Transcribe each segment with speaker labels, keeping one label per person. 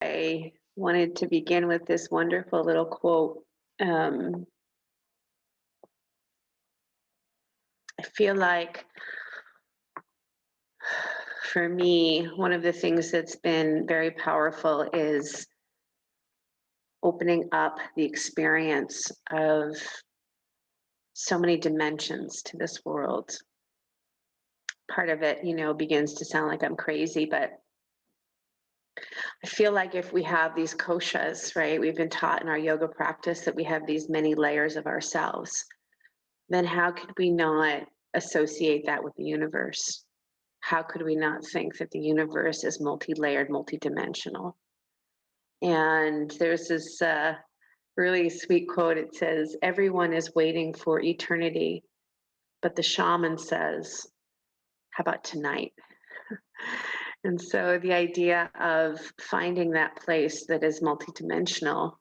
Speaker 1: I wanted to begin with this wonderful little quote. Um, I feel like for me, one of the things that's been very powerful is opening up the experience of so many dimensions to this world. Part of it, begins to sound like I'm crazy, but I feel like if we have these koshas, right, we've been taught in our yoga practice that we have these many layers of ourselves, then how could we not associate that with the universe? How could we not think that the universe is multi-layered, multidimensional? And there's this really sweet quote. It says, everyone is waiting for eternity, but the shaman says, how about tonight? And so the idea of finding that place that is multidimensional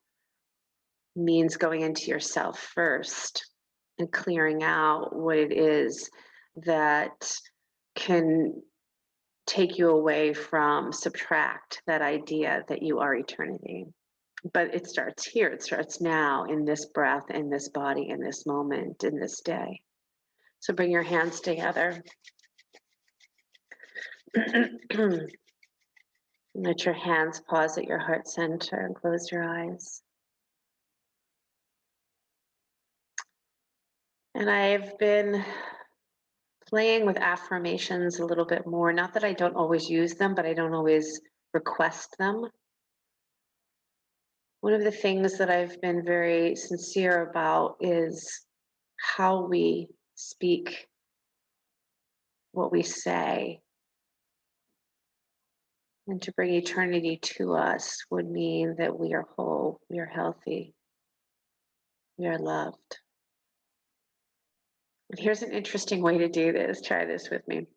Speaker 1: means going into yourself first and clearing out what it is that can take you away from, subtract that idea that you are eternity. But it starts here. It starts now, in this breath, in this body, in this moment, in this day. So bring your hands together. Let your hands pause at your heart center and close your eyes. And I've been playing with affirmations a little bit more. Not that I don't always use them, but I don't always request them. One of the things that I've been very sincere about is how we speak, what we say. And to bring eternity to us would mean that we are whole, we are healthy, we are loved. And here's an interesting way to do this. Try this with me.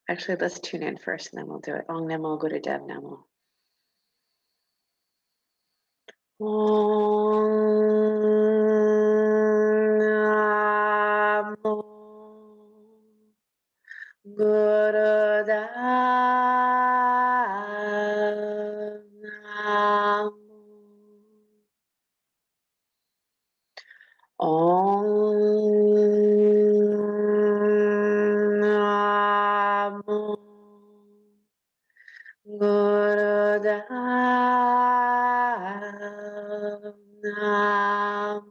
Speaker 1: Actually, let's tune in first and then we'll do it. Ong Namo Gurudev Namo. Om Namo Gurudev Namo. Om Namo Gurudev Namo.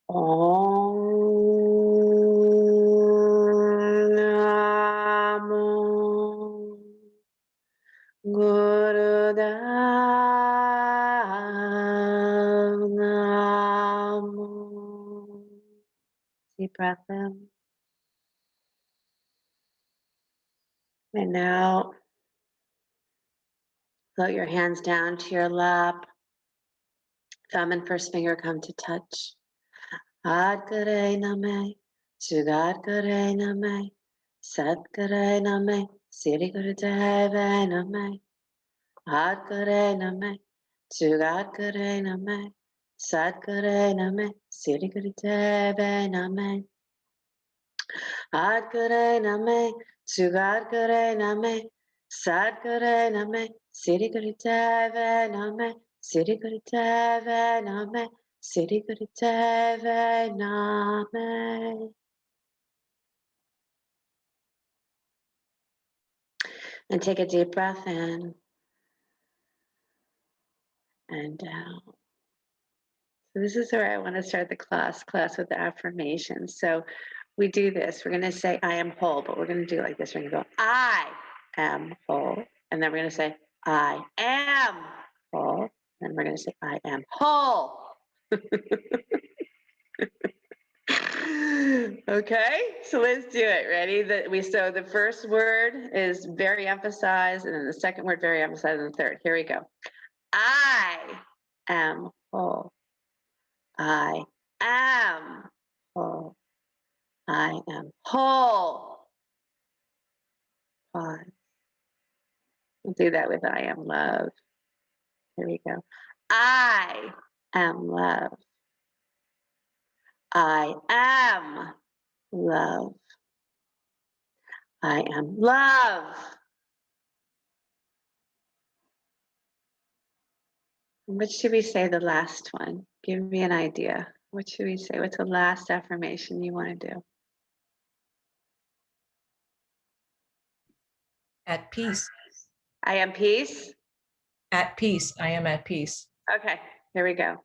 Speaker 1: Om Namo Gurudev Namo. Deep breath in. And now float your hands down to your lap. Thumb and first finger come to touch. Ad Gare Name, Sugat Gare Name, Sat Gare Name, Siri Gurudev Name. Ad Gare Name, Sugat Gare Name, Sat Gare Name, Siri Gurudev Name. Ad Gare Name, Sugat Gare Name, Sat Gare Name, Siri Gurudev Name, Siri Gurudev Name, Siri Gurudev Name. And take a deep breath in and out. So this is where I want to start the class with the affirmations. So we do this. We're going to say, I am whole, but we're going to do it like this. We're going to go, I am whole. And then we're going to say, I am whole. And we're going to say, I am whole. Okay, so let's do it. Ready? So the first word is very emphasized, and then the second word very emphasized, and the third. Here we go. I am whole. I am whole. I am whole. Pause. We'll do that with I am love. Here we go. I am love. I am love. I am love. What should we say the last one? Give me an idea. What should we say? What's the last affirmation you want to do?
Speaker 2: At peace.
Speaker 1: I am peace.
Speaker 2: At peace. I am at peace.
Speaker 1: Okay, here we go.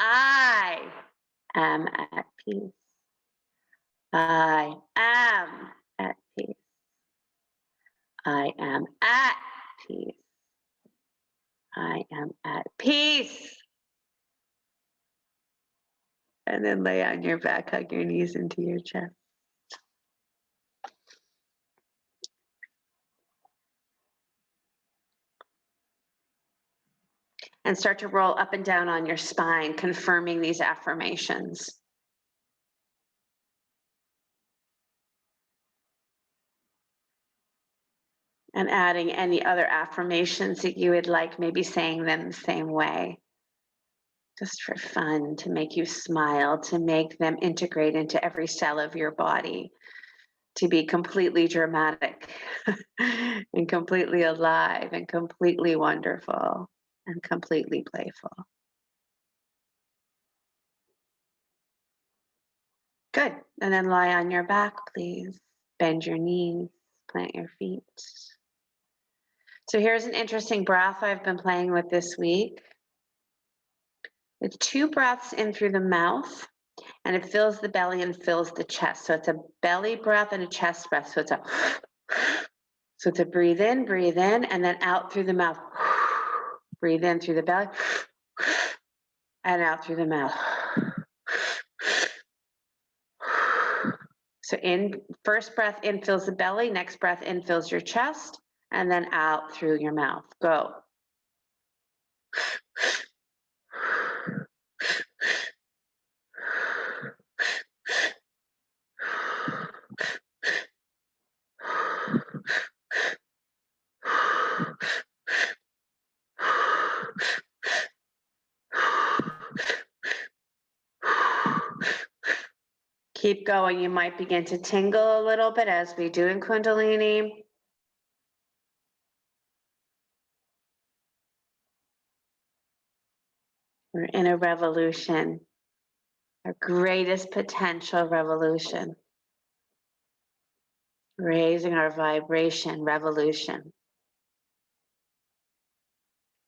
Speaker 1: I am at peace. I am at peace. I am at peace. I am at peace. And then lay on your back, hug your knees into your chest. And start to roll up and down on your spine, confirming these affirmations. And adding any other affirmations that you would like, maybe saying them the same way. Just for fun, to make you smile, to make them integrate into every cell of your body, to be completely dramatic and completely alive and completely wonderful and completely playful. Good. And then lie on your back, please. Bend your knees, plant your feet. So here's an interesting breath I've been playing with this week. It's 2 breaths in through the mouth, and it fills the belly and fills the chest. So it's a belly breath and a chest breath. So it's a breathe in, and then out through the mouth. Breathe in through the belly, and out through the mouth. So in, first breath in fills the belly, next breath in fills your chest, and then out through your mouth. Go. Keep going. You might begin to tingle a little bit as we do in Kundalini. We're in a revolution, our greatest potential revolution. Raising our vibration, revolution.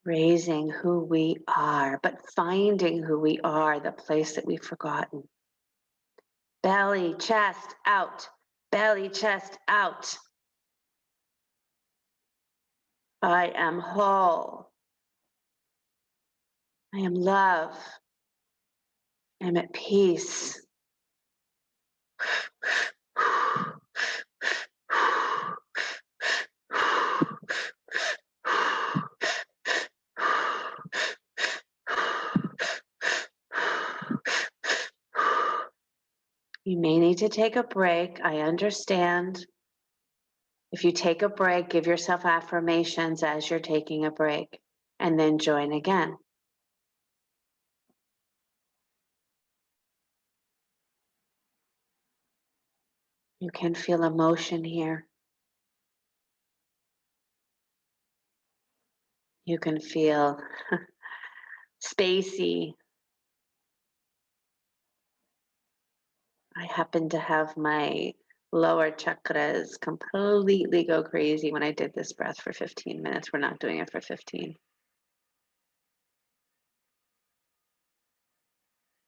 Speaker 1: Raising who we are, but finding who we are, the place that we've forgotten. Belly, chest, out. Belly, chest, out. I am whole. I am love. I am at peace. You may need to take a break. I understand. If you take a break, give yourself affirmations as you're taking a break, and then join again. You can feel emotion here. You can feel spacey. I happen to have my lower chakras completely go crazy when I did this breath for 15 minutes. We're not doing it for 15.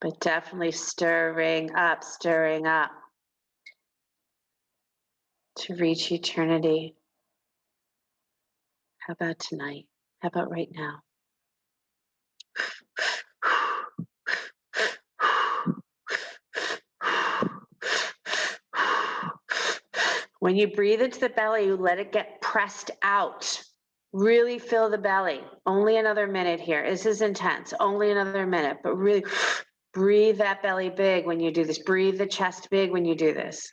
Speaker 1: But definitely stirring up to reach eternity. How about tonight? How about right now? When you breathe into the belly, you let it get pressed out. Really fill the belly. Only another minute here. This is intense. Only another minute, but really breathe that belly big when you do this. Breathe the chest big when you do this.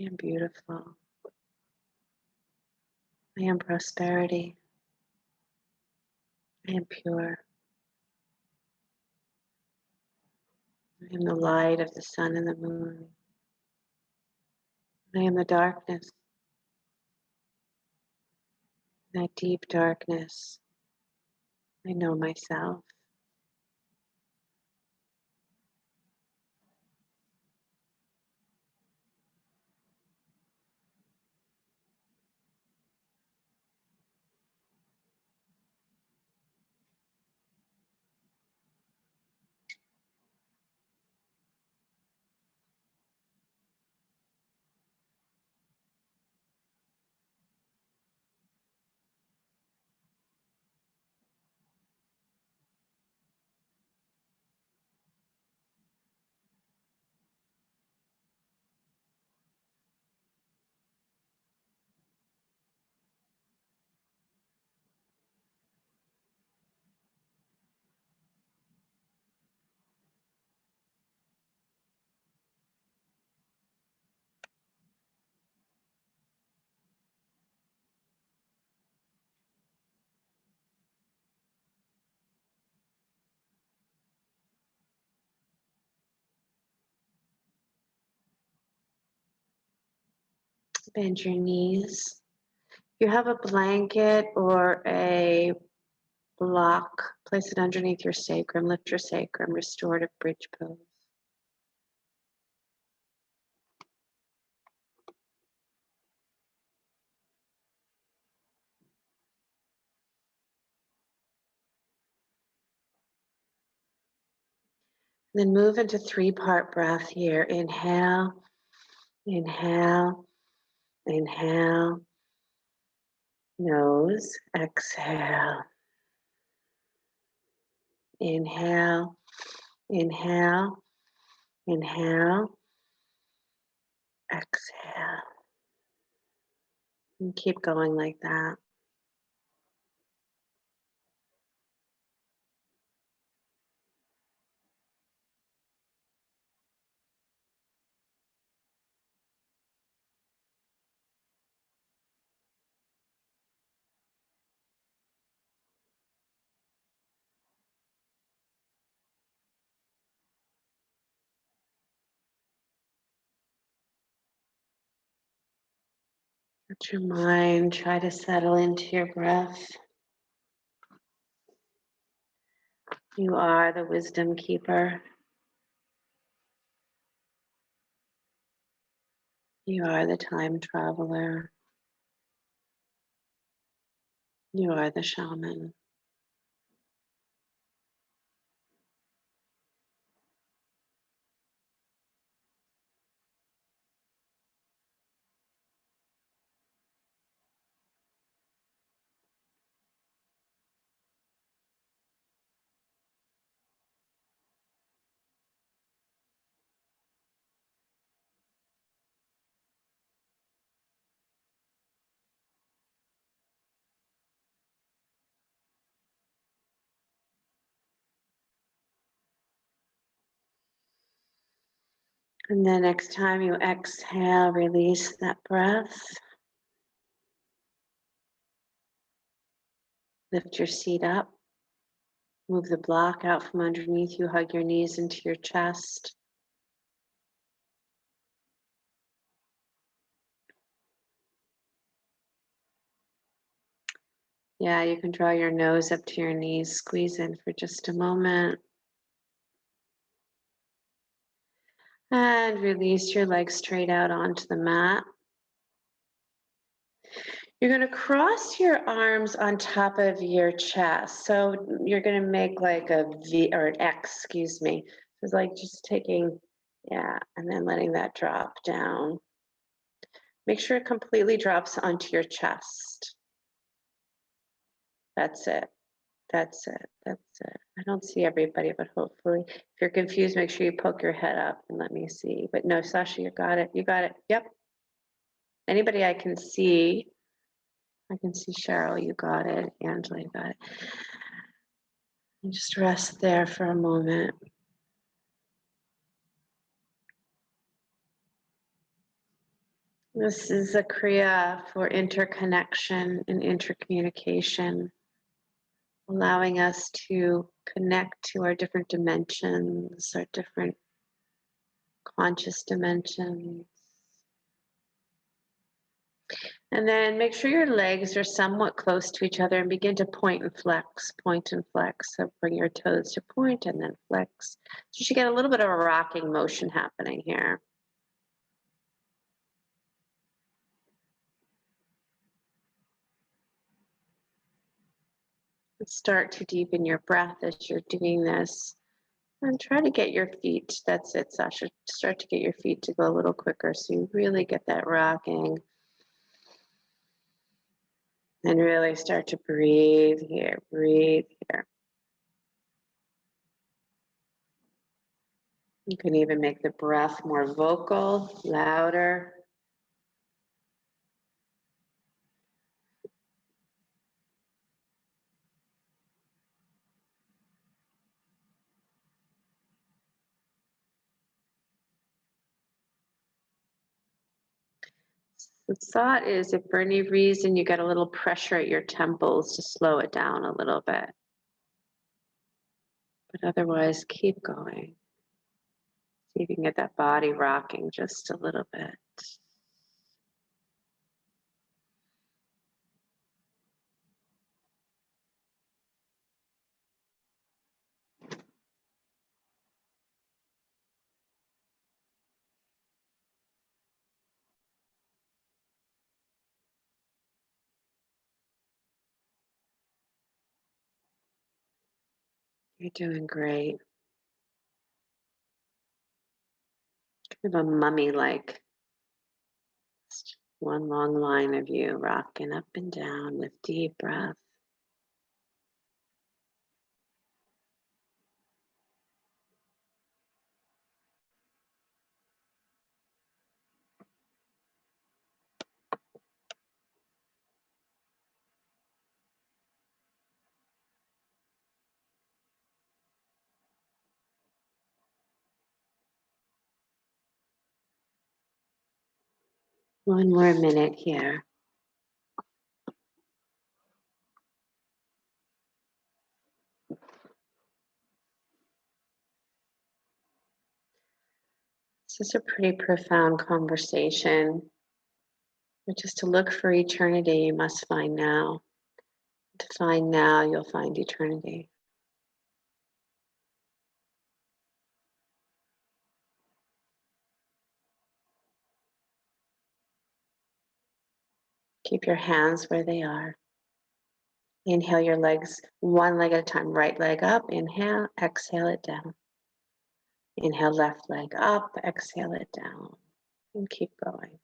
Speaker 1: I am beautiful. I am prosperity. I am pure. I am the light of the sun and the moon. I am the darkness. That deep darkness. I know myself. Bend your knees. You have a blanket or a block, place it underneath your sacrum, lift your sacrum, restorative bridge pose. Then move into 3-part breath here. Inhale, inhale, inhale, nose, exhale. Inhale, inhale, inhale, exhale. And keep going like that. Let your mind try to settle into your breath. You are the wisdom keeper. You are the time traveler. You are the shaman. And then next time you exhale, release that breath. Lift your seat up. Move the block out from underneath you. Hug your knees into your chest. Yeah, you can draw your nose up to your knees. Squeeze in for just a moment. And release your legs straight out onto the mat. You're going to cross your arms on top of your chest. So you're going to make like a V or an X, excuse me. So it's like just taking, yeah, and then letting that drop down. Make sure it completely drops onto your chest. That's it. That's it. That's it. I don't see everybody, but hopefully, if you're confused, make sure you poke your head up and let me see. But no, Sasha, you got it. You got it. Yep. Anybody I can see Sheryl, you got it. Angela, you got it. And just rest there for a moment. This is a Kriya for interconnection and intercommunication, allowing us to connect to our different dimensions, our different conscious dimensions. And then make sure your legs are somewhat close to each other and begin to point and flex, point and flex. So bring your toes to point and then flex. So you should get a little bit of a rocking motion happening here. Start to deepen your breath as you're doing this. And try to get your feet, that's it, Sasha. Start to get your feet to go a little quicker so you really get that rocking. And really start to breathe here, breathe here. You can even make the breath more vocal, louder. The thought is if for any reason you get a little pressure at your temples, to slow it down a little bit. But otherwise, keep going. See if you can get that body rocking just a little bit. You're doing great. Kind of a mummy-like. Just one long line of you rocking up and down with deep breath. One more minute here. This is a pretty profound conversation. But just to look for eternity, you must find now. To find now, you'll find eternity. Keep your hands where they are. Inhale your legs one leg at a time. Right leg up, inhale, exhale it down. Inhale left leg up, exhale it down. And keep going.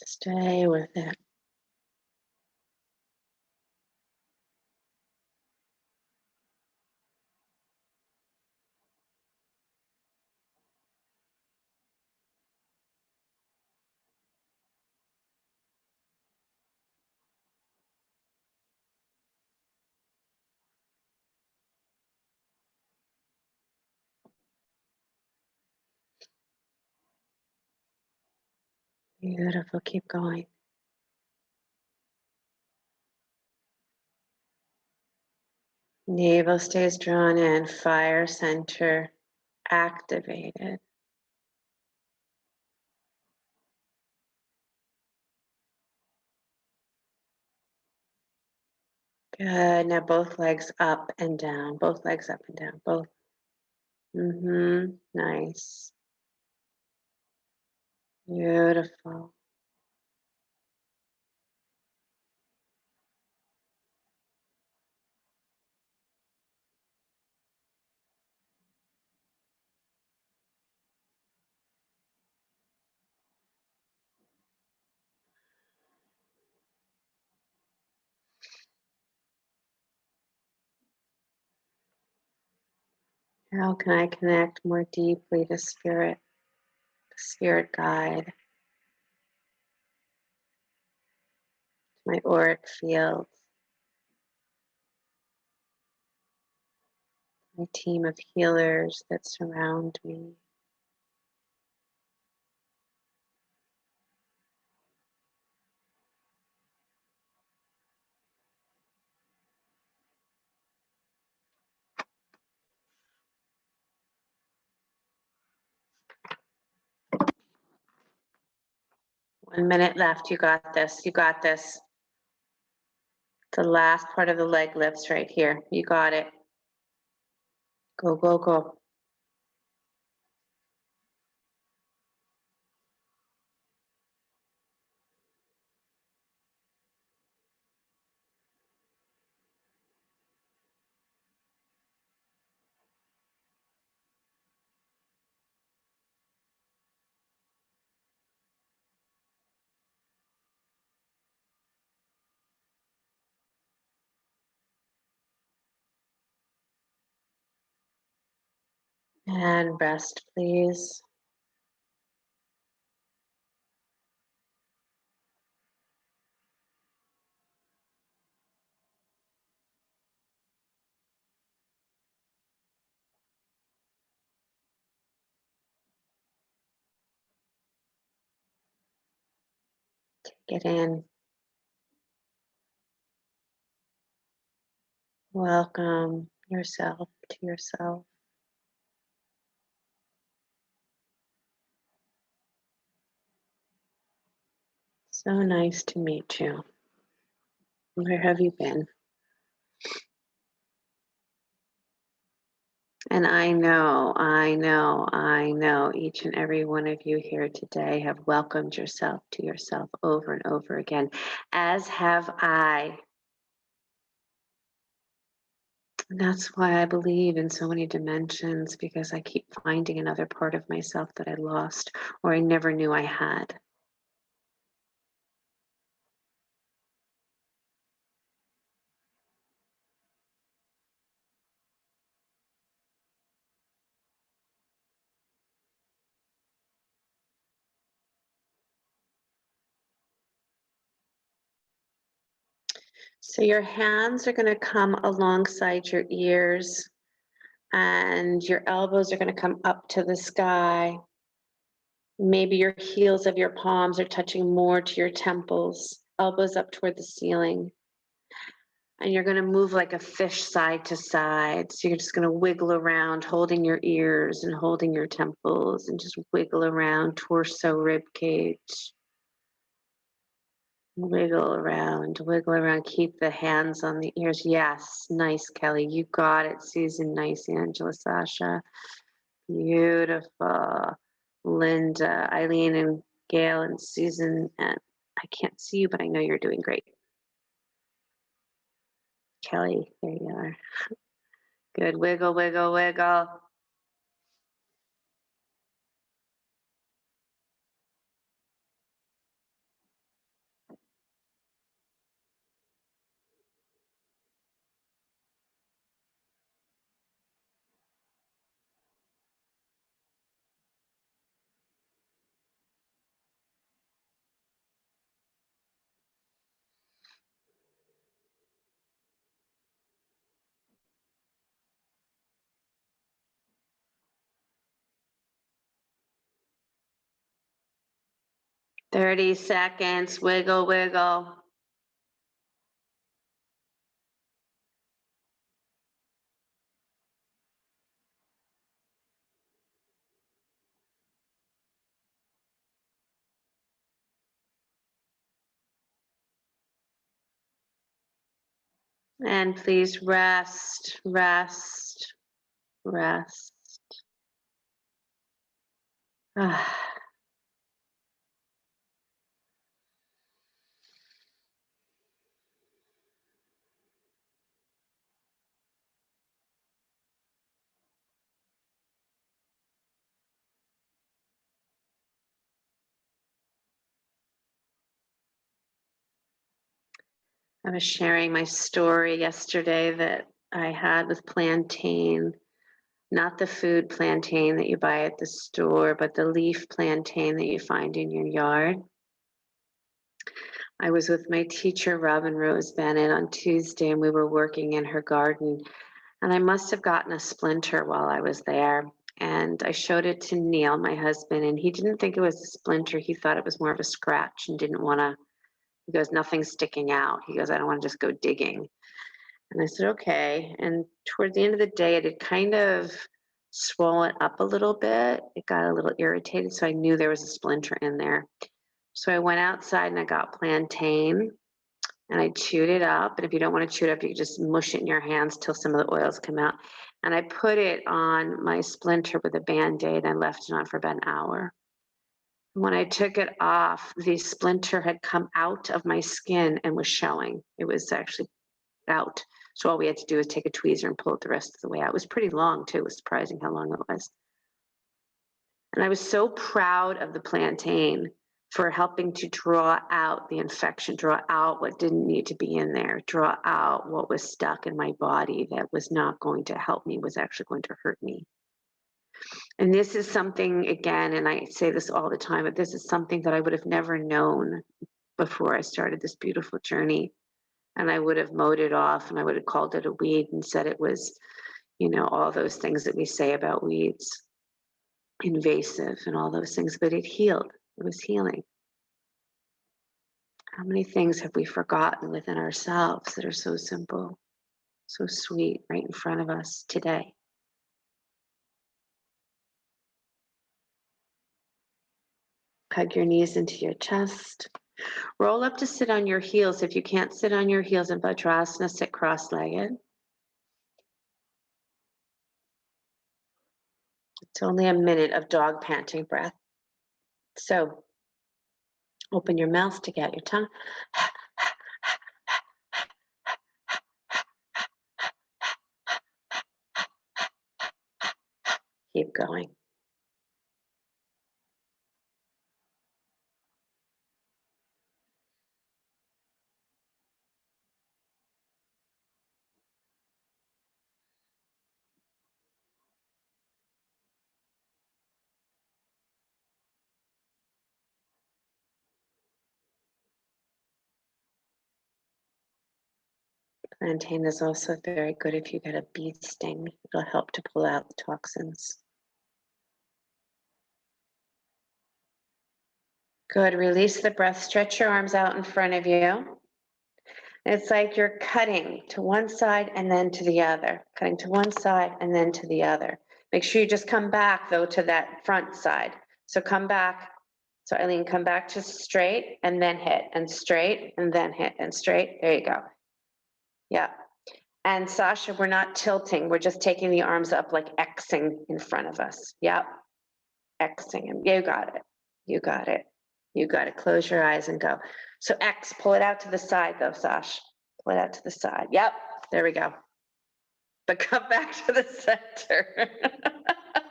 Speaker 1: Stay with it. Beautiful, keep going. Navel stays drawn in, fire center activated. Good, now both legs up and down, both legs up and down, both. Nice. Beautiful. How can I connect more deeply to spirit, spirit guide, my auric field, my team of healers that surround me. One minute left. You got this. You got this. The last part of the leg lifts right here. You got it. Go, go, go. And rest, please. Get in. Welcome yourself to yourself. So nice to meet you. Where have you been? And I know each and every one of you here today have welcomed yourself to yourself over and over again, as have I. And that's why I believe in so many dimensions, because I keep finding another part of myself that I lost or I never knew I had. So your hands are going to come alongside your ears, and your elbows are going to come up to the sky. Maybe your heels of your palms are touching more to your temples, elbows up toward the ceiling. And you're going to move like a fish side to side. So you're just going to wiggle around, holding your ears and holding your temples, and just wiggle around, torso, rib cage. Wiggle around, wiggle around. Keep the hands on the ears. Yes, nice, Kelly. You got it, Susan. Nice, Angela, Sasha. Beautiful. Linda, Eileen, and Gail, and Susan. And I can't see you, but I know you're doing great. Kelly, there you are. Good. Wiggle, wiggle, wiggle. Thirty seconds. Wiggle, wiggle. And please rest, rest, rest. Ah. I was sharing my story yesterday that I had with plantain. Not the food plantain that you buy at the store, but the leaf plantain that you find in your yard. I was with my teacher, Robin Rose Bennett, on Tuesday, and we were working in her garden. And I must have gotten a splinter while I was there. And I showed it to Neil, my husband, and he didn't think it was a splinter. He thought it was more of a scratch and didn't want to. He goes, nothing's sticking out. He goes, I don't want to just go digging. And I said, okay. And toward the end of the day, it had kind of swollen up a little bit. It got a little irritated, so I knew there was a splinter in there. So I went outside and I got plantain and I chewed it up. And if you don't want to chew it up, you can just mush it in your hands till some of the oils come out. And I put it on my splinter with a Band-Aid and left it on for about an hour. When I took it off, the splinter had come out of my skin and was showing. It was actually out. So all we had to do was take a tweezer and pull it the rest of the way out. It was pretty long too. It was surprising how long it was. And I was so proud of the plantain for helping to draw out the infection, draw out what didn't need to be in there, draw out what was stuck in my body that was not going to help me, was actually going to hurt me. And this is something, again, and I say this all the time, but this is something that I would have never known before I started this beautiful journey. And I would have mowed it off and I would have called it a weed and said it was, all those things that we say about weeds, invasive and all those things, but it healed. It was healing. How many things have we forgotten within ourselves that are so simple, so sweet, right in front of us today? Hug your knees into your chest. Roll up to sit on your heels. If you can't sit on your heels in Vajrasana, sit cross-legged. It's only a minute of dog panting breath. So open your mouth, stick out your tongue. Keep going. Plantain is also very good if you get a bee sting. It'll help to pull out the toxins. Good. Release the breath. Stretch your arms out in front of you. It's like you're cutting to one side and then to the other, cutting to one side and then to the other. Make sure you just come back though to that front side. So come back. So Eileen, come back to straight and then hit and straight and then hit and straight. There you go. Yeah. And Sasha, we're not tilting. We're just taking the arms up like Xing in front of us. Yep. Xing. And you got it. You got it. You got it. Close your eyes and go. So X, pull it out to the side though, Sash. Pull it out to the side. Yep. There we go. But come back to the center.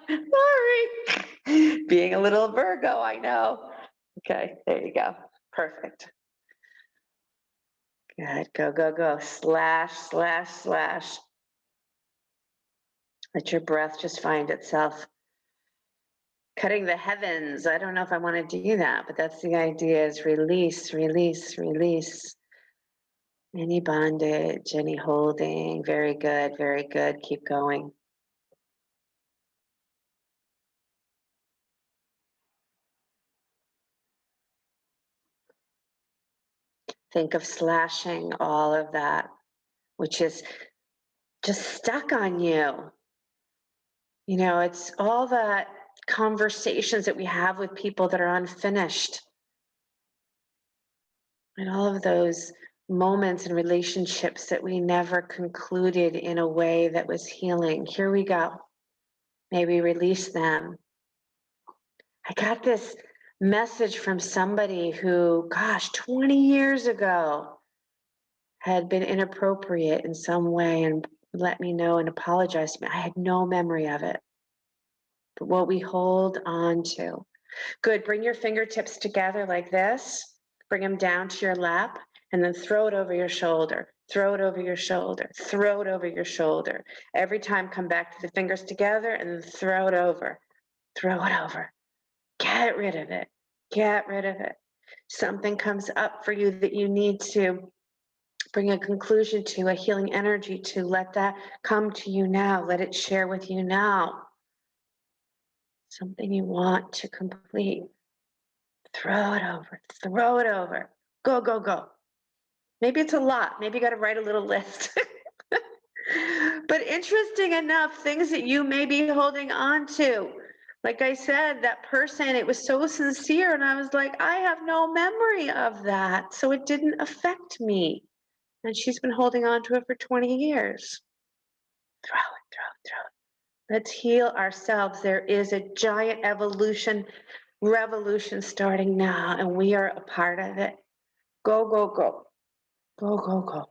Speaker 1: Sorry. Being a little Virgo, I know. Okay, there you go. Perfect. Good. Go, go, go. Slash, slash, slash. Let your breath just find itself cutting the heavens. I don't know if I want to do that, but that's the idea, is release, release, release. Any bondage, any holding. Very good, very good. Keep going. Think of slashing all of that, which is just stuck on you. It's all the conversations that we have with people that are unfinished. And all of those moments and relationships that we never concluded in a way that was healing. Here we go. Maybe release them. I got this message from somebody who, 20 years ago had been inappropriate in some way and let me know and apologized to me. I had no memory of it. But what we hold on to. Good. Bring your fingertips together like this. Bring them down to your lap and then throw it over your shoulder. Throw it over your shoulder. Throw it over your shoulder. Every time, come back to the fingers together and then throw it over. Throw it over. Get rid of it. Get rid of it. Something comes up for you that you need to bring a conclusion to, a healing energy to. Let that come to you now. Let it share with you now. Something you want to complete. Throw it over. Throw it over. Go, go, go. Maybe it's a lot. Maybe you got to write a little list. But interesting enough, things that you may be holding on to. Like I said, that person, it was so sincere. And I was like, I have no memory of that. So it didn't affect me. And she's been holding on to it for 20 years. Throw it, throw it, throw it. Let's heal ourselves. There is a giant revolution starting now, and we are a part of it. Go, go, go. Go, go, go.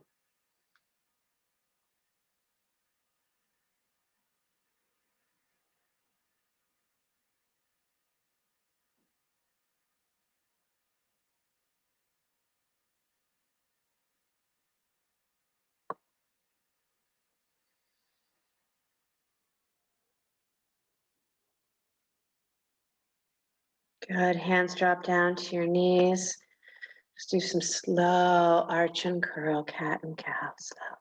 Speaker 1: Good. Hands drop down to your knees. Just do some slow arch and curl, cat and cow. Slow.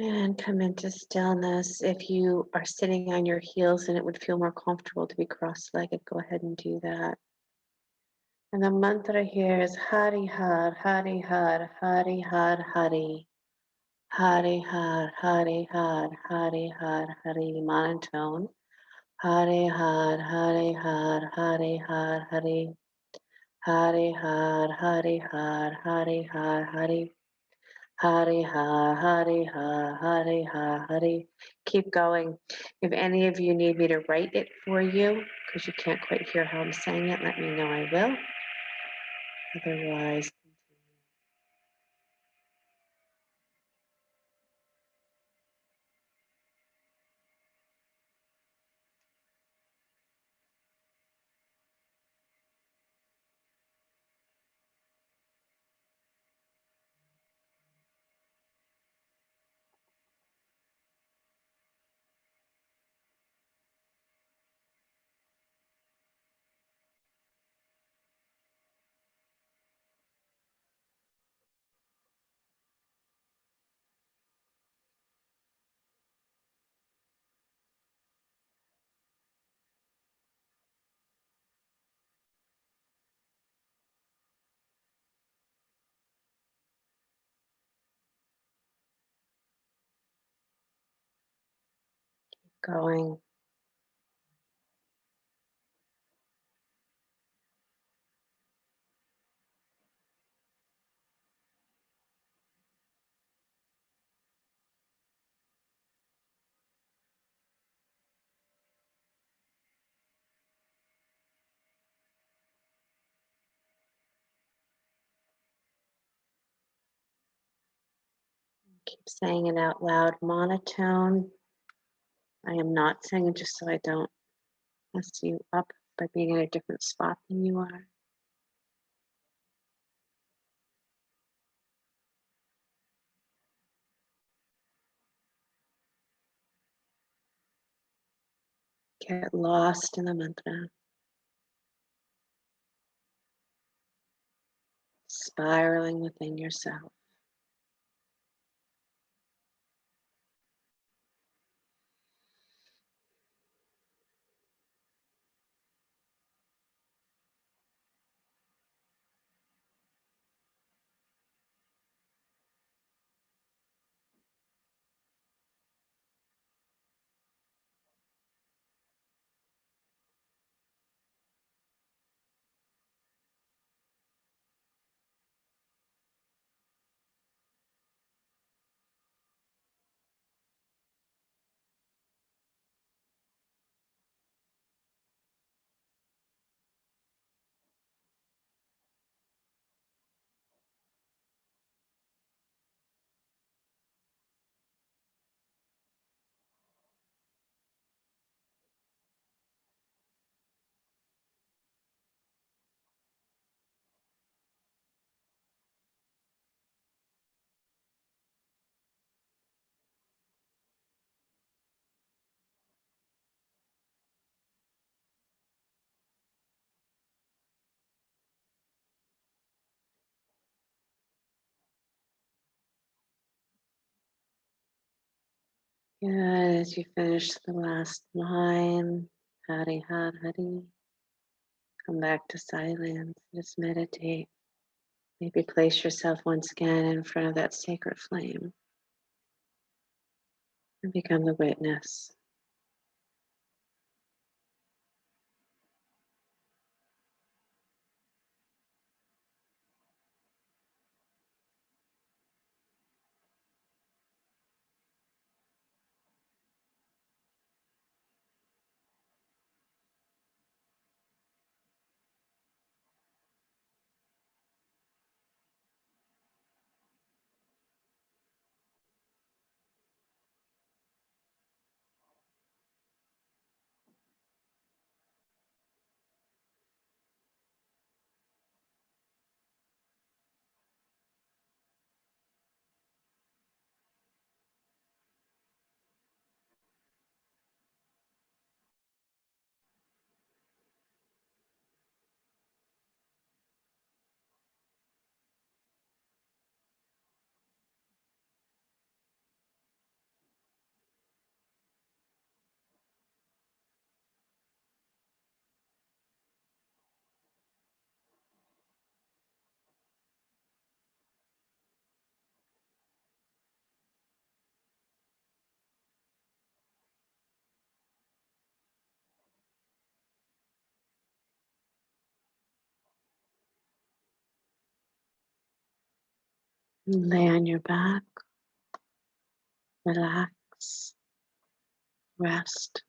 Speaker 1: And come into stillness. If you are sitting on your heels and it would feel more comfortable to be cross-legged, go ahead and do that. And the mantra here is Hari Har, Hari Har, Hari Har, Hari. Hari Har, Hari Har, Hari Har, Hari. Monotone. Hari Har, Hari Har, Hari Har, Hari. Hari Har, Hari Har, Hari Har, Hari. Hari Ha, Hari Ha, Hari Ha, Hari. Keep going. If any of you need me to write it for you, because you can't quite hear how I'm saying it, let me know. I will. Otherwise, going. Keep saying it out loud. Monotone. I am not saying it just so I don't mess you up by being in a different spot than you are. Get lost in the mantra. Spiraling within yourself. Good. As you finish the last line, Hari Har Hari, come back to silence. Just meditate. Maybe place yourself once again in front of that sacred flame and become the witness. Lay on your back, relax, rest.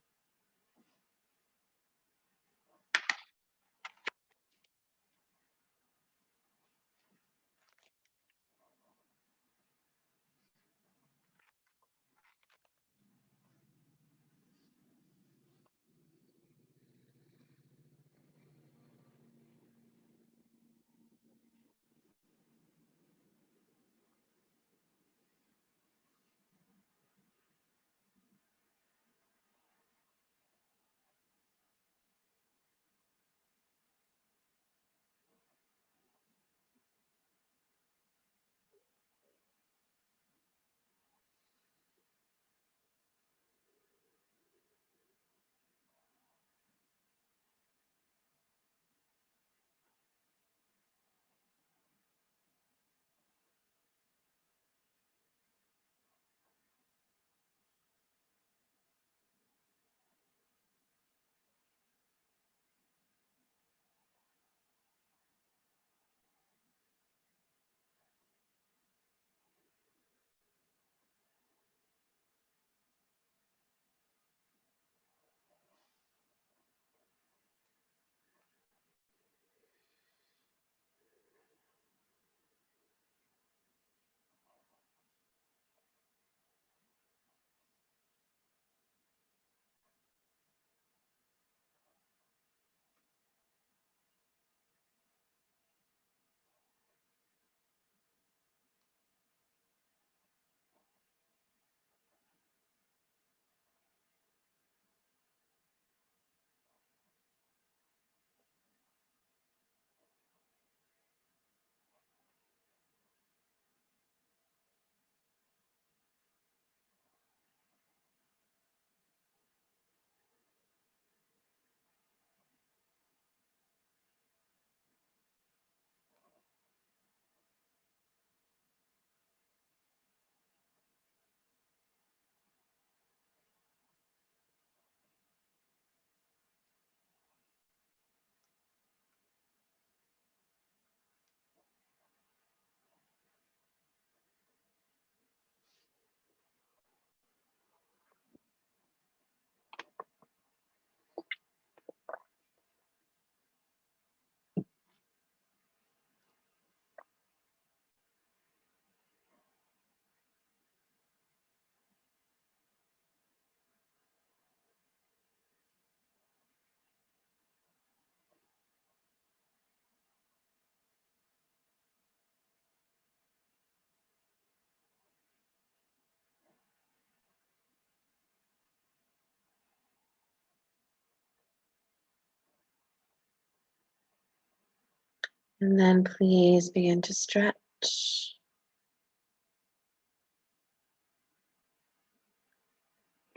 Speaker 1: And then please begin to stretch.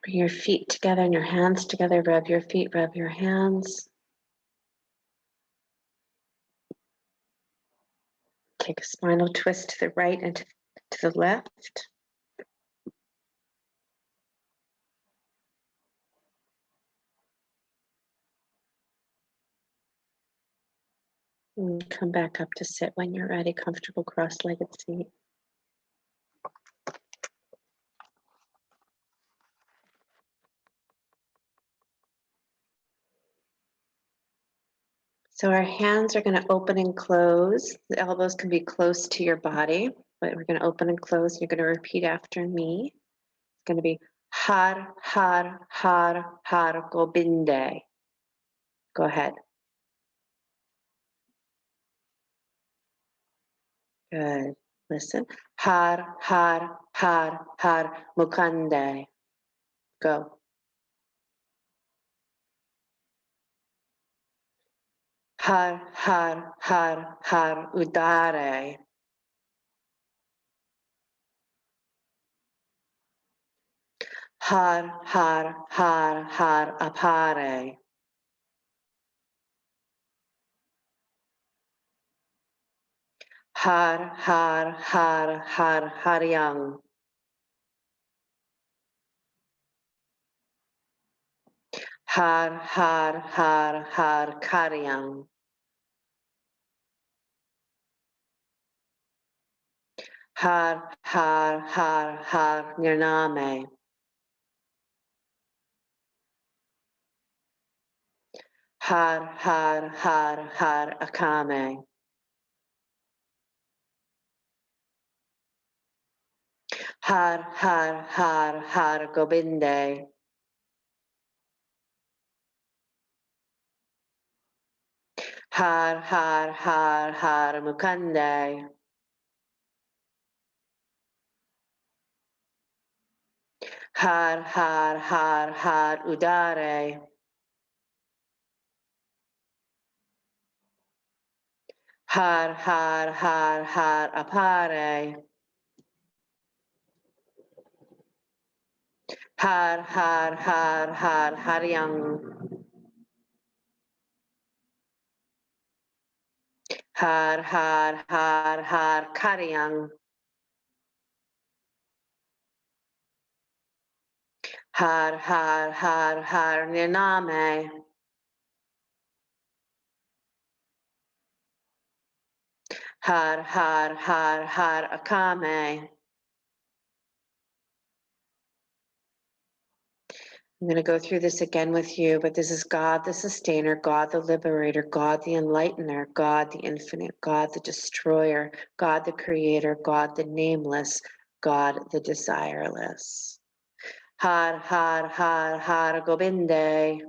Speaker 1: Bring your feet together and your hands together. Rub your feet, rub your hands. Take a spinal twist to the right and to the left. And come back up to sit when you're ready, comfortable cross-legged seat. So our hands are going to open and close. The elbows can be close to your body, but we're going to open and close. You're going to repeat after me. It's going to be Har, Har, Har, Har Gobinde. Go ahead. Good. Listen. Har, Har, Har, Har Mukande. Go. Har, Har, Har, Har Udare. Har, Har, Har, Har Apare. Har, Har, Har, Har Haryang. Har, Har, Har, Har Karyang. Har, Har, Har, Har Nirname. Har, Har, Har, Har Akame. Har, Har, Har, Har Gobinde. Har, Har, Har, Har Mukande. Har, Har, Har, Har Udare. Har, Har, Har, Har Apare. Har, Har, Har, Har Haryang. Har, Har, Har, Har Karyang. Har, Har, Har, Har Nirname. Har, Har, Har, Har Akame. I'm going to go through this again with you, but this is God, the sustainer, God, the liberator, God, the enlightener, God, the infinite, God, the destroyer, God, the creator, God, the nameless, God, the desireless. Har, Har, Har, Har Gobinde.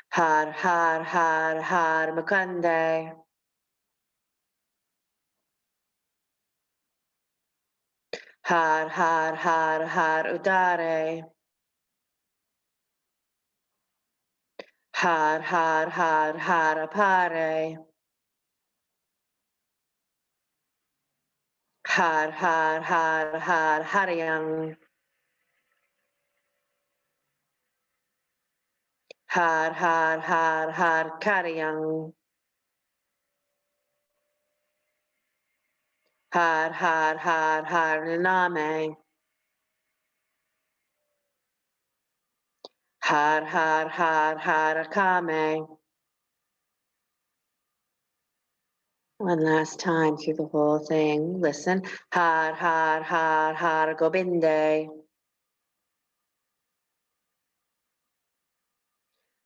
Speaker 1: Har, Har, Har, Har Mukande. Har, Har, Har, Har Udare. Har, Har, Har, Har Apare. Har, Har, Har, Har Haryang. Har, Har, Har, Har Karyang. Har, Har, Har, Har Name. Har, Har, Har, Har Akame. One last time through the whole thing. Listen. Har, Har, Har, Har Gobinde.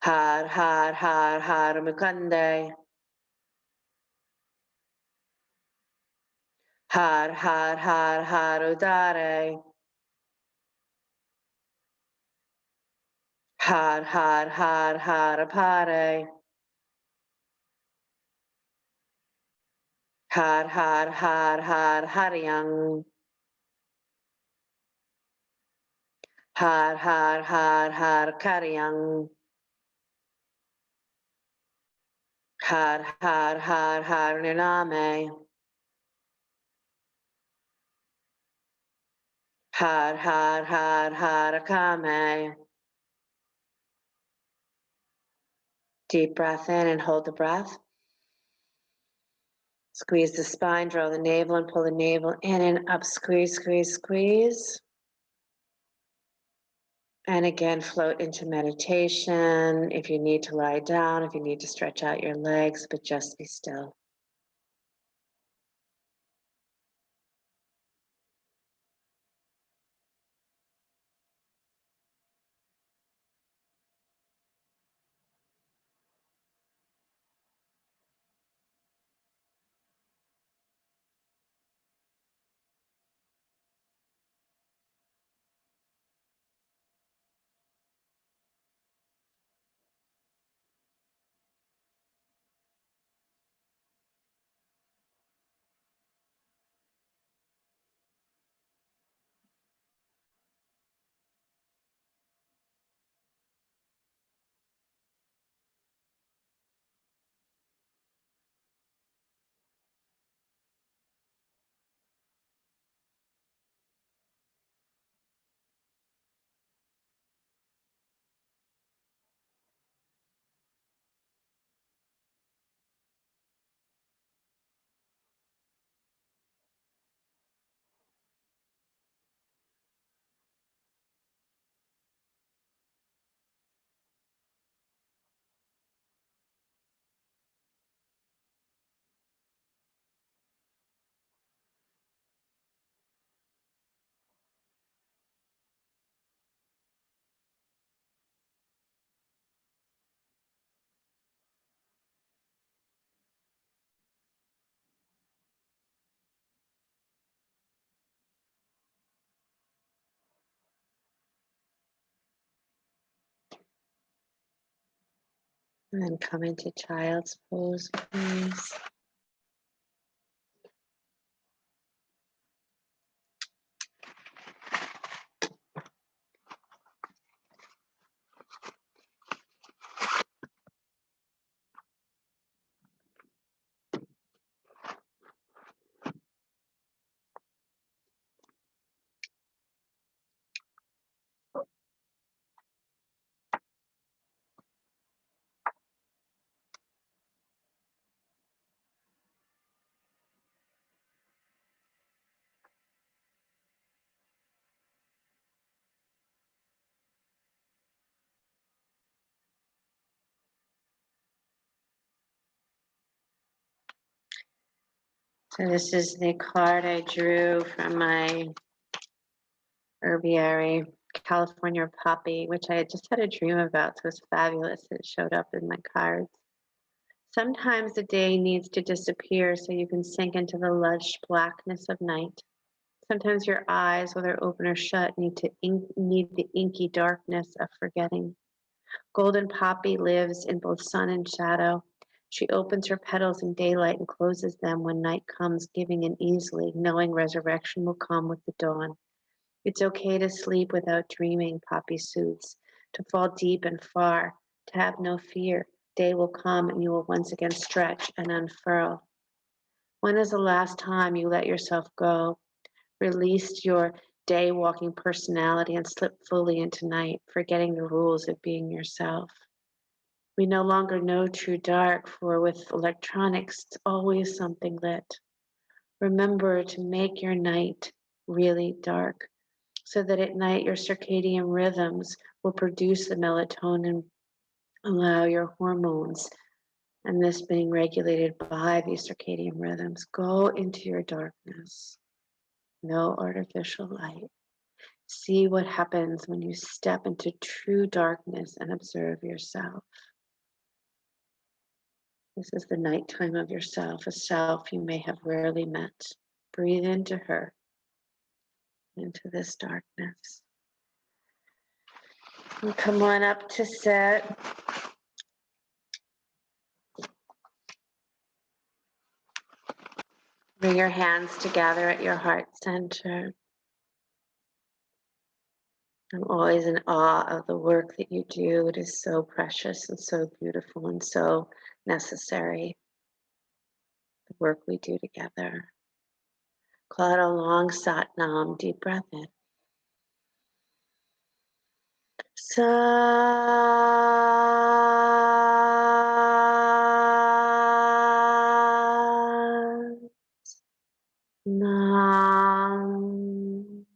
Speaker 1: Har, Har, Har, Har Mukande. Har, Har, Har, Har Udare. Har, Har, Har, Har Apare. Har, Har, Har, Har Haryang. Har, Har, Har, Har Karyang. Har, Har, Har, Har Nirname. Har, har, har, harakame. Deep breath in and hold the breath. Squeeze the spine, draw the navel, and pull the navel in and up. Squeeze, squeeze, squeeze. And again, float into meditation. If you need to lie down, if you need to stretch out your legs, but just be still. And then come into child's pose, please. So this is the card I drew from my herbiary, California poppy, which I had just had a dream about. So it was fabulous. It showed up in my cards. Sometimes the day needs to disappear so you can sink into the lush blackness of night. Sometimes your eyes, whether open or shut, need the inky darkness of forgetting. Golden poppy lives in both sun and shadow. She opens her petals in daylight and closes them when night comes, giving and easily, knowing resurrection will come with the dawn. It's okay to sleep without dreaming, poppy soothes, to fall deep and far, to have no fear. Day will come and you will once again stretch and unfurl. When is the last time you let yourself go, released your day walking personality and slipped fully into night, forgetting the rules of being yourself? We no longer know true dark, for with electronics, it's always something lit. Remember to make your night really dark so that at night your circadian rhythms will produce the melatonin, allow your hormones, and this being regulated by these circadian rhythms. Go into your darkness. No artificial light. See what happens when you step into true darkness and observe yourself. This is the nighttime of yourself, a self you may have rarely met. Breathe into her, into this darkness. And come on up to sit. Bring your hands together at your heart center. I'm always in awe of the work that you do. It is so precious and so beautiful and so necessary. The work we do together. Call out a long sat nam, deep breath in. Nam.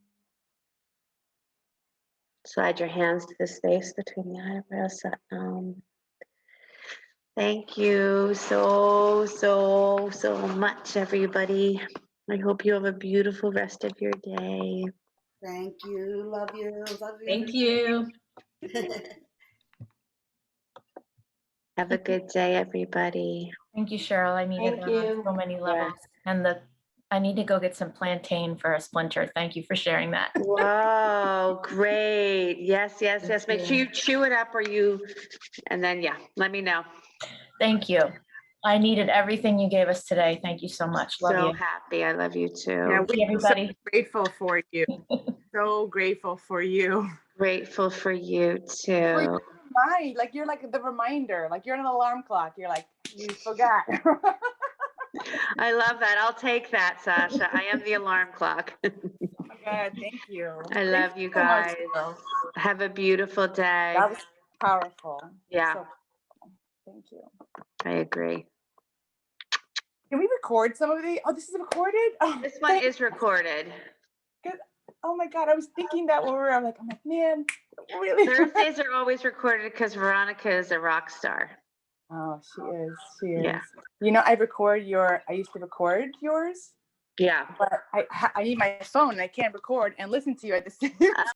Speaker 1: Slide your hands to the space between the eyebrows. Thank you so much, everybody. I hope you have a beautiful rest of your day.
Speaker 3: Thank you. Love you. Love you.
Speaker 2: Thank you.
Speaker 1: Have a good day, everybody.
Speaker 2: Thank you, Cheryl. I needed
Speaker 4: Thank you.
Speaker 2: on so many levels. And I need to go get some plantain for a splinter. Thank you for sharing that.
Speaker 1: Whoa, great. Yes. Make sure
Speaker 2: you.
Speaker 1: you chew it up and then, let me know.
Speaker 2: Thank you. I needed everything you gave us today. Thank you so much. Love
Speaker 1: So
Speaker 2: you.
Speaker 1: happy. I love you too.
Speaker 5: Yeah,
Speaker 2: Thank you, everybody.
Speaker 5: So grateful for you. So grateful for you.
Speaker 1: Grateful for you
Speaker 5: For
Speaker 1: too.
Speaker 5: your mind, like you're like the reminder, like you're an alarm clock. You're like, you forgot.
Speaker 1: I love that. I'll take that, Sasha. I am the alarm clock.
Speaker 5: Oh my God, thank you.
Speaker 1: I love you
Speaker 5: so much,
Speaker 1: guys.
Speaker 5: Cheryl.
Speaker 1: Have a beautiful day.
Speaker 5: That was powerful.
Speaker 1: Yeah.
Speaker 5: So powerful. Thank you.
Speaker 1: I agree.
Speaker 5: Can we record some of the? Oh, this is recorded? Oh,
Speaker 1: This one is recorded.
Speaker 5: good. Oh my God, I was thinking that when I'm like, man, really?
Speaker 1: Thursdays are always recorded because Veronica is a rock star.
Speaker 5: Oh, she is. She is.
Speaker 1: Yeah.
Speaker 5: You know, I used to record yours.
Speaker 1: Yeah.
Speaker 5: But I need my phone and I can't record and listen to you at the same time.